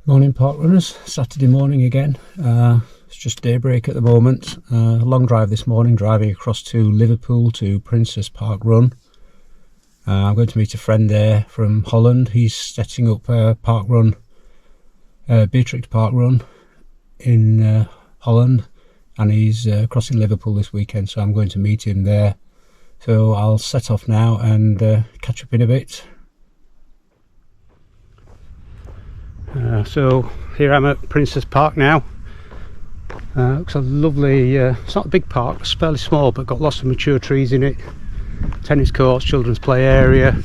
Morning park runners, Saturday morning again. It's just daybreak at the moment. Long drive this morning, driving across to Liverpool to Princess Park Run. I'm going to meet a friend there from Holland. He's setting up a park run, Beatrix Park Run in Holland, and he's crossing Liverpool this weekend, so I'm going to meet him there. So I'll set off now and catch up in a bit. So here I'm at Princess Park now. Looks a lovely, it's not a big park, it's fairly small, but got lots of mature trees in it. Tennis courts, children's play area.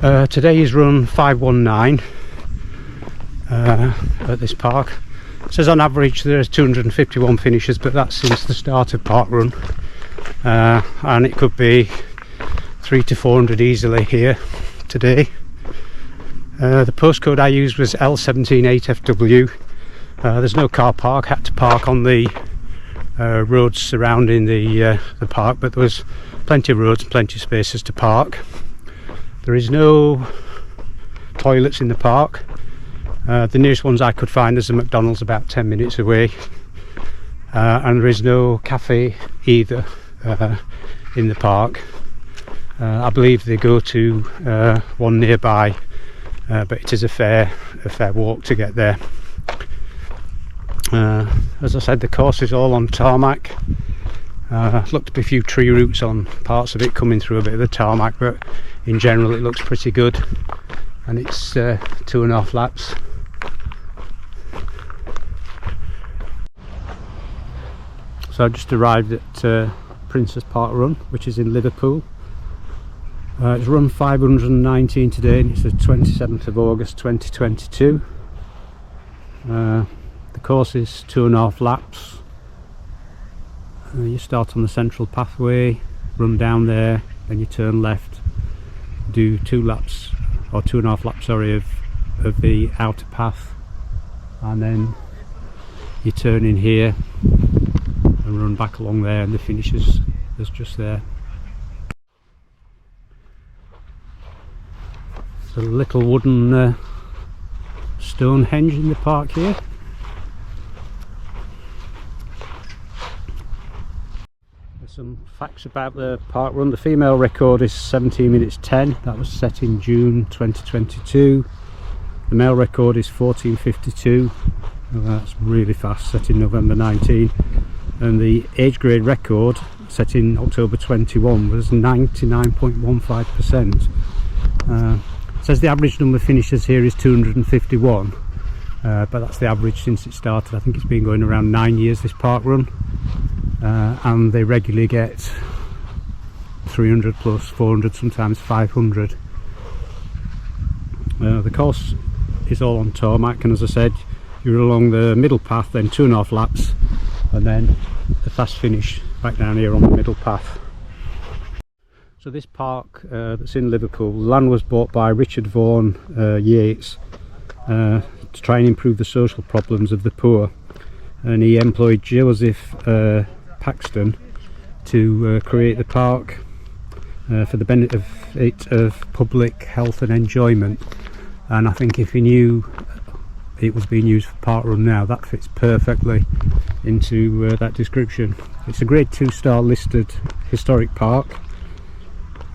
Today is run 519 at this park. It says on average there's 251 finishes, but that's since the start of park run. And it could be 300 to 400 easily here today. The postcode I used was L178FW. There's no car park, had to park on the roads surrounding the park, but there was plenty of roads and plenty of spaces to park. There is no toilets in the park. The nearest ones I could find is a McDonalds about 10 minutes away, and there is no cafe either in the park. I believe they go to one nearby, but it is a fair walk to get there. As I said, the course is all on tarmac. Looked up a few tree roots on parts of it coming through a bit of the tarmac, but in general it looks pretty good, and it's 2.5 laps. So I just arrived at Princess Park Run, which is in Liverpool. It's run 519 today, and it's the 27th of August 2022. The course is 2.5 laps. You start on the central pathway, run down there, then you turn left, do 2 laps, or 2.5 laps, sorry, of the outer path, and then you turn in here and run back along there, and the finish is just there. There's a little wooden Stonehenge in the park here. There's some facts about the park run. The female record is 17 minutes 10. That was set in June 2022. The male record is 14:52. That's really fast, set in November 19. And the age grade record, set in October 21, was 99.15%. Says the average number of finishes here is 251, but that's the average since it started. I think it's been going around 9 years, this park run, and they regularly get 300 plus, 400, sometimes 500. The course is all on tarmac, and as I said, you're along the middle path, then 2.5 laps, and then the fast finish back down here on the middle path. So this park that's in Liverpool, the land was bought by Richard Vaughn Yates to try and improve the social problems of the poor, and he employed Joseph Paxton to create the park for the benefit of public health and enjoyment. And I think if he knew it was being used for park run now, that fits perfectly into that description. It's a grade 2 listed historic park.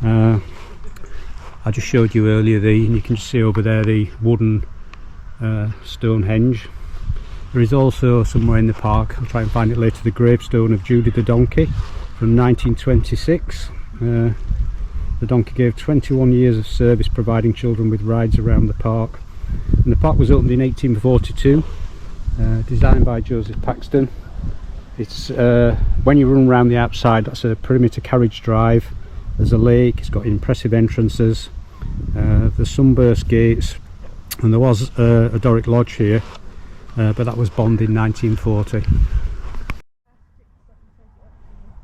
I just showed you earlier and you can just see over there the wooden Stonehenge. There is also somewhere in the park, I'll try and find it later, the gravestone of Judy the donkey from 1926. The donkey gave 21 years of service providing children with rides around the park. And the park was opened in 1842, designed by Joseph Paxton. It's when you run around the outside, that's a perimeter carriage drive. There's a lake, it's got impressive entrances, the sunburst gates, and there was a Doric lodge here, but that was bombed in 1940.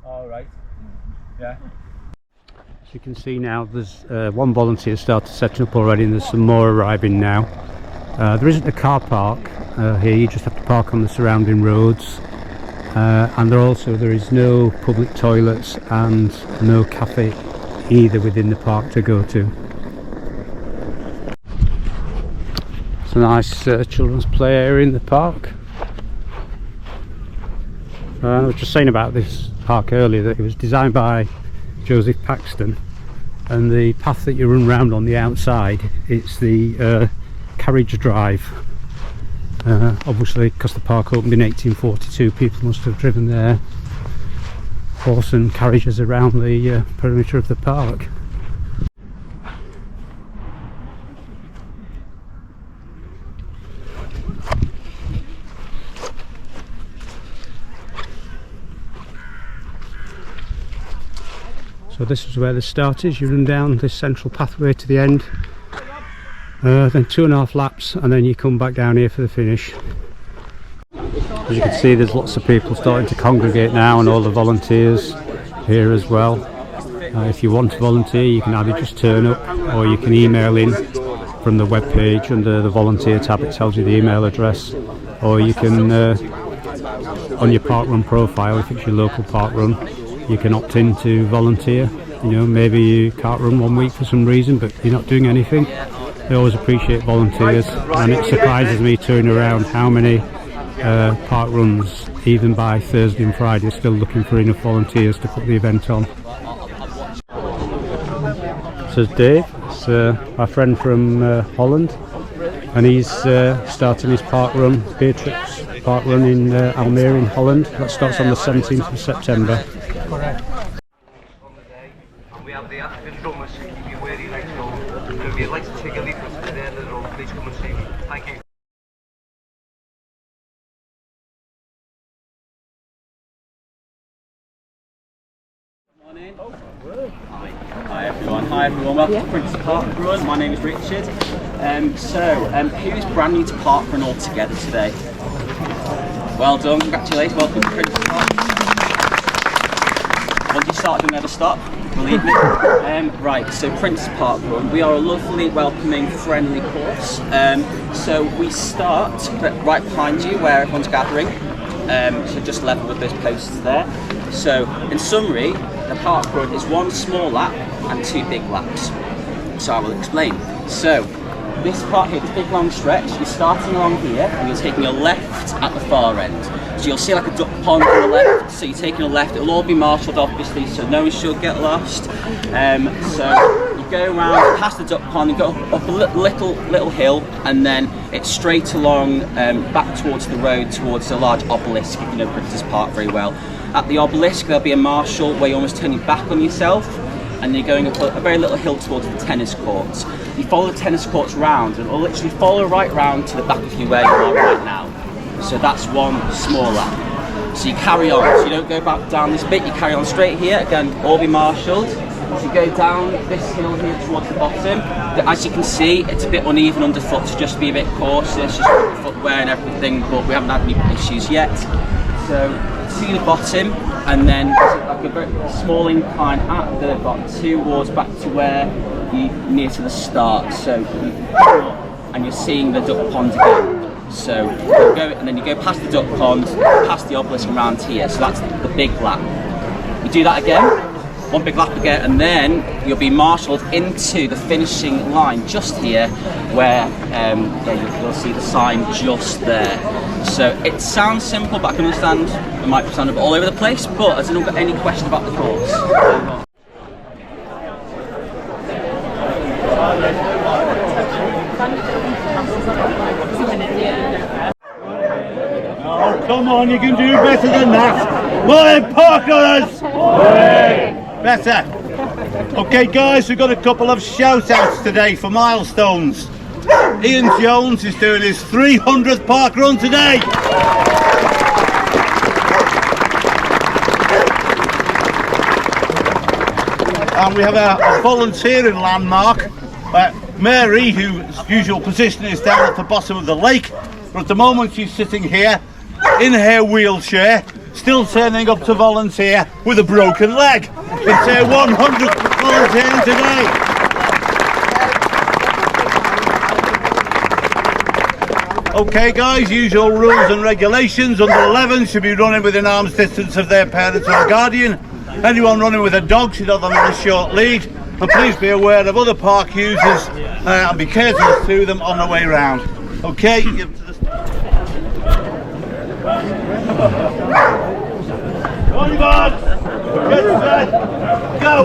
All right, yeah. As you can see now, there's one volunteer started setting up already, and there's some more arriving now. There isn't a car park here, you just have to park on the surrounding roads. And there is no public toilets and no cafe either within the park to go to. It's a nice children's play area in the park. I was just saying about this park earlier that it was designed by Joseph Paxton, and the path that you run round on the outside, it's the Carriage Drive. Obviously, because the park opened in 1842, people must have driven their horse and carriages around the perimeter of the park. So this is where the start is. You run down this central pathway to the end, then 2.5 laps, and then you come back down here for the finish. As you can see, there's lots of people starting to congregate now, and all the volunteers here as well. If you want to volunteer, you can either just turn up, or you can email in from the web page under the volunteer tab. It tells you the email address, or you can on your parkrun profile, if it's your local parkrun, you can opt in to volunteer. You know, maybe you can't run one week for some reason, but you're not doing anything. They always appreciate volunteers, and it surprises me touring around how many park runs, even by Thursday and Friday, are still looking for enough volunteers to put the event on. This is Dave, it's my friend from Holland, and he's starting his park run, Beatrix park run in Almere in Holland. That starts on the 17th of September. Correct. And we have the African drummers who keep you where you like, so if you'd like to take a leaf at the end of the road, please come and see me. Thank you. Hi everyone, welcome to Prince's Parkrun. My name is Richard. Who's brand new to parkrun altogether today? Well done, congratulations, welcome to Prince's Parkrun. Once you start, you'll never stop, believe me. Right, so Prince's Parkrun, we are a lovely, welcoming, friendly course. So we start right behind you where everyone's gathering. So just level with those posts there. So in summary, the parkrun is one small lap and 2 big laps. So I will explain. So this part here, this big long stretch, you're starting along here and you're taking a left at the far end. So you'll see like a duck pond on the left, so you're taking a left. It'll all be marshalled obviously, so no one should get lost. So you go around past the duck pond, you go up a little hill, and then it's straight along back towards the road, towards a large obelisk, if you know Prince's Park very well. At the obelisk there'll be a marshal where you almost turn your back on yourself, and you're going up a very little hill towards the tennis courts. You follow the tennis courts round, and it'll literally follow right round to the back of you where you are right now. So that's one small lap. So you carry on, so you don't go back down this bit, you carry on straight here, again, all be marshalled. So you go down this hill here towards the bottom. As you can see, it's a bit uneven underfoot, so just be a bit cautious, just with the footwear and everything, but we haven't had any issues yet. So see the bottom, and then like a very small incline at the bottom towards back to where you near to the start. So you come up and you're seeing the duck pond again. So you go, and then you go past the duck pond, past the obelisk and round here. So that's the big lap. You do that again, one big lap again, and then you'll be marshalled into the finishing line just here, where you'll see the sign just there. So it sounds simple, but I can understand it might sound a bit all over the place. But has anyone got any question about the course? Oh, come on, you can do better than that. Morning, parkrunners! Better. Okay, guys, we've got a couple of shout-outs today for milestones. Ian Jones is doing his 300th parkrun today. And we have a volunteering landmark. Mary, whose usual position is down at the bottom of the lake, but at the moment she's sitting here in her wheelchair, still turning up to volunteer with a broken leg. It's her 100th volunteering today. Okay guys, usual rules and regulations. Under 11 should be running within arm's distance of their parent or guardian. Anyone running with a dog should have them on a short lead. And please be aware of other park users and be courteous to them on the way round. Okay, give it to the... On your guard! Get set! Go!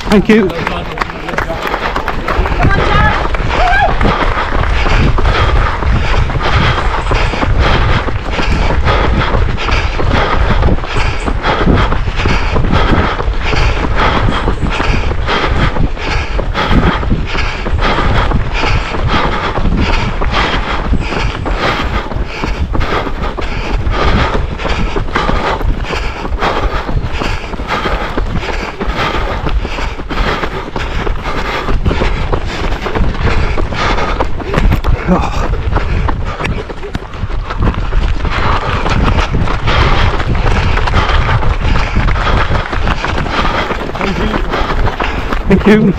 Thank you. Thank you.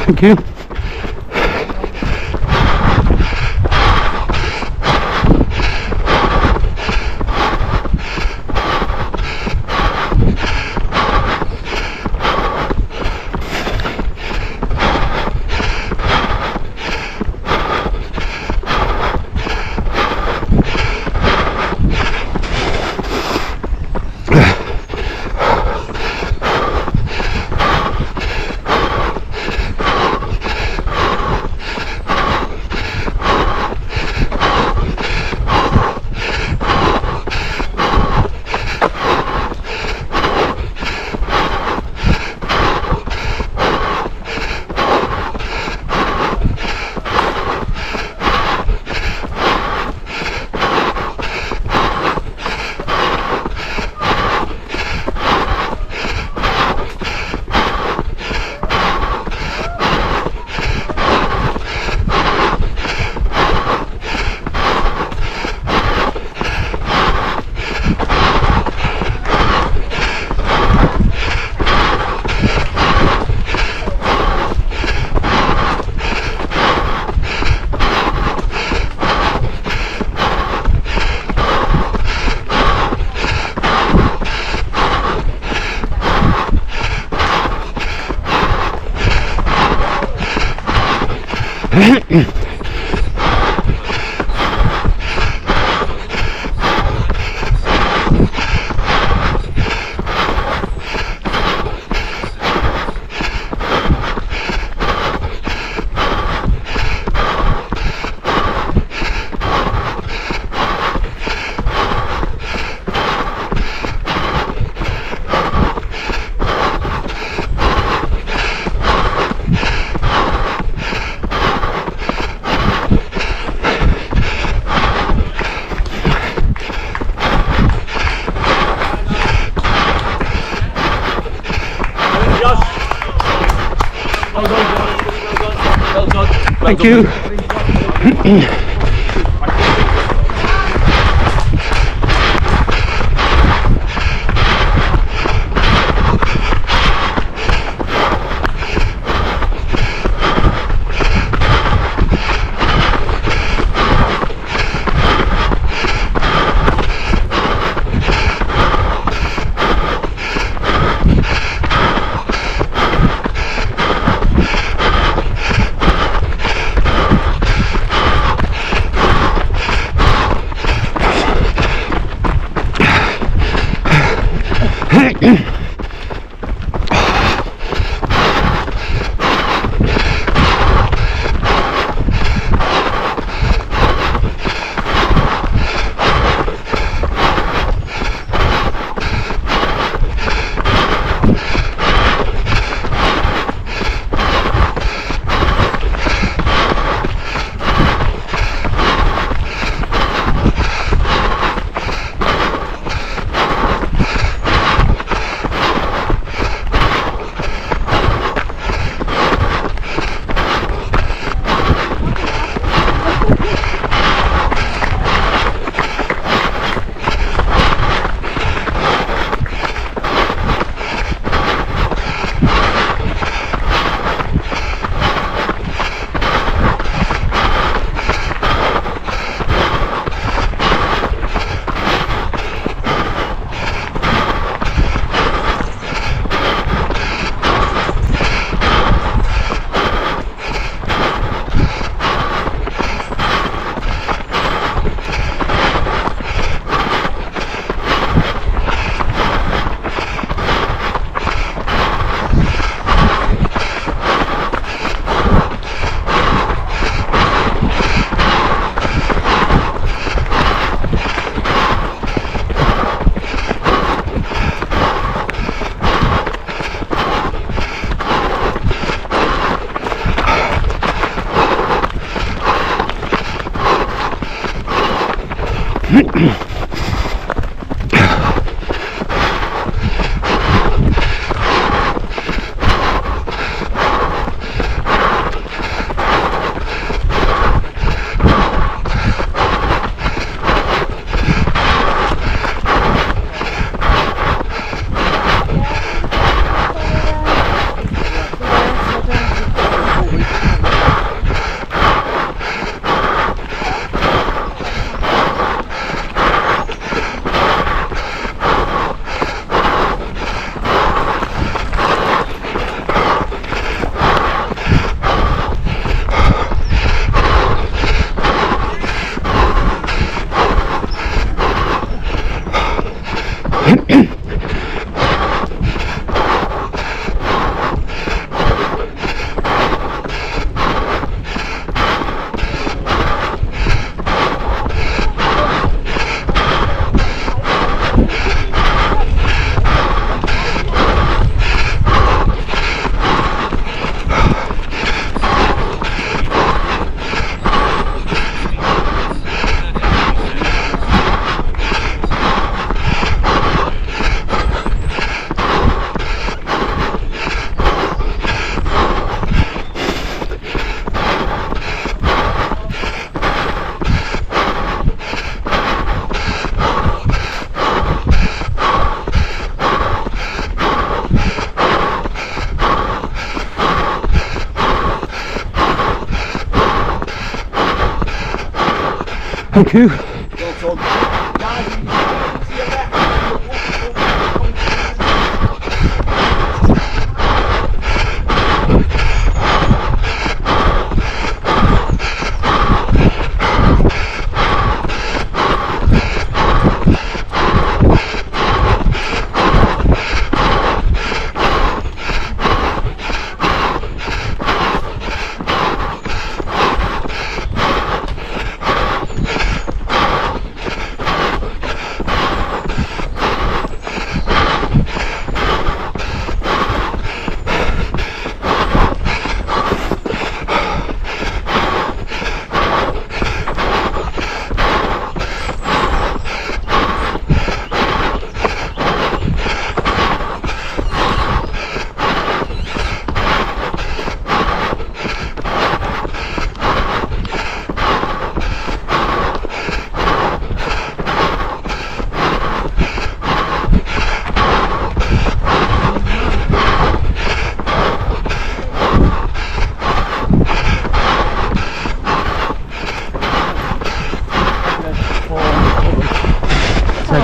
Thank you. Thank you. Thank you.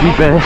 Teddy bear.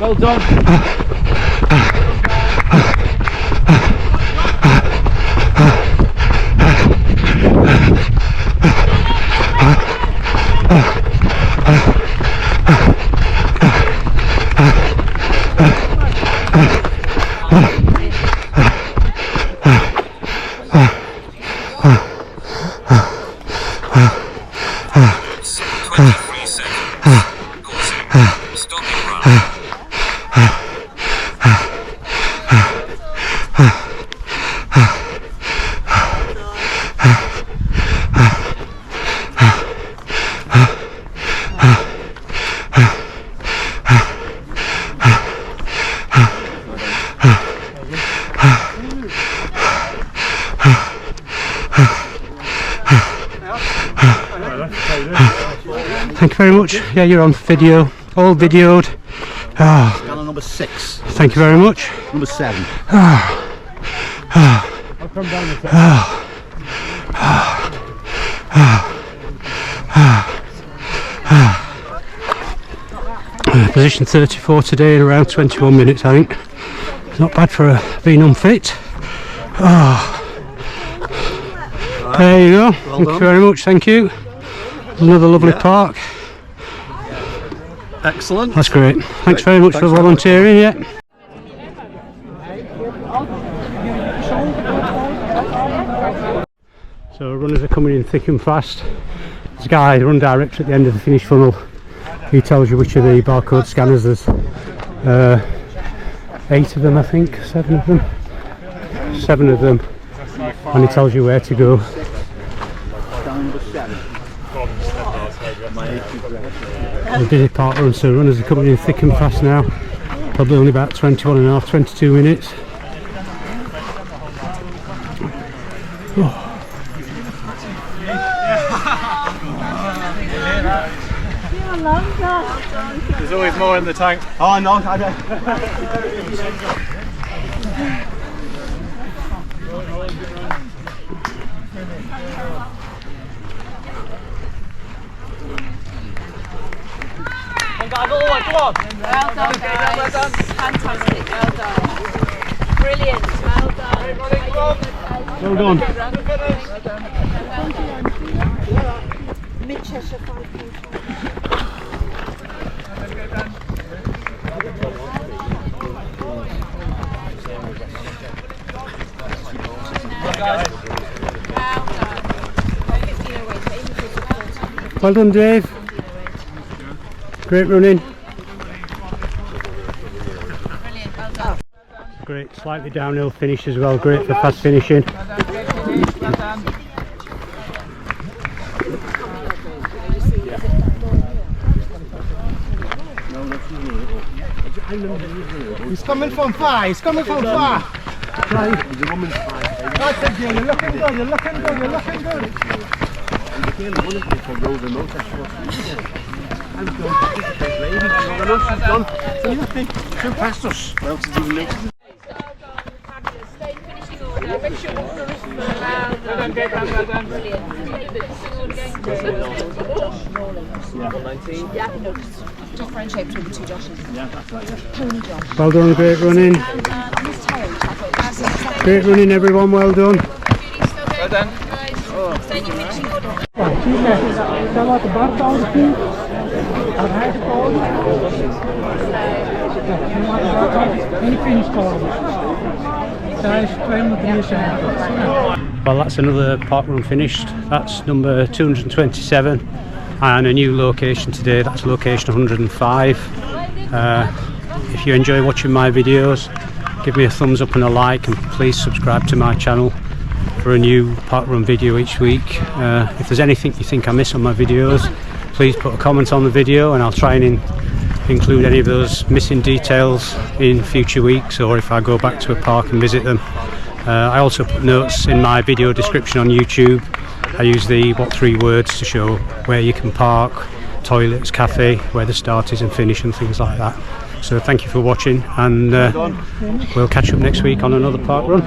Well done. Thank you very much. Yeah, you're on video, all videoed. Oh, Scanner number 6. thank you very much. Number 7. Position 34 today in around 21 minutes, I think. It's not bad for being unfit. There you go. Thank you very much. Thank you. Another lovely park. Excellent. That's great. Thanks very much for volunteering. Yeah. So runners are coming in thick and fast. There's a guy, the run director at the end of the finish funnel. He tells you which of the barcode scanners. There's 8 of them, I think, 7 of them. 7 of them, and he tells you where to go. A busy park run, so runners are coming in thick and fast now. Probably only about 21.5, 22 minutes. There's always more in the tank. Oh no, I don't. Go on. Well done, guys. Well done. Fantastic. Well done. Brilliant. Well done. Well done. Mid-Cheshire 5. Well done, Dave. Great running. Brilliant, well done. Great slightly downhill finish as well, great for fast finishing. Well done. He's coming from far, he's coming from far. That's it, you're looking good, you're looking good, you're looking good. Two past us. Well, to do the next. Stay in finishing order. Make sure all the rest of them Well done, Dave. Well done. brilliant. Yeah, no, just friendship between the two Joshes. Yeah, that's right. Tony Josh. Well done, great running. And Miss Terry, I thought. Great running everyone, well done. Judy, still going? Well done. Nice. Stay in your finishing order. Well, that's another parkrun finished. That's number 227 and a new location today, that's location 105. If you enjoy watching my videos, give me a thumbs up and a like, and please subscribe to my channel for a new parkrun video each week. If there's anything you think I miss on my videos, please put a comment on the video and I'll try and include any of those missing details in future weeks, or if I go back to a park and visit them. I also put notes in my video description on YouTube. I use the what 3 words to show where you can park, toilets, cafe, where the start is and finish and things like that. So thank you for watching, and we'll catch up next week on another parkrun.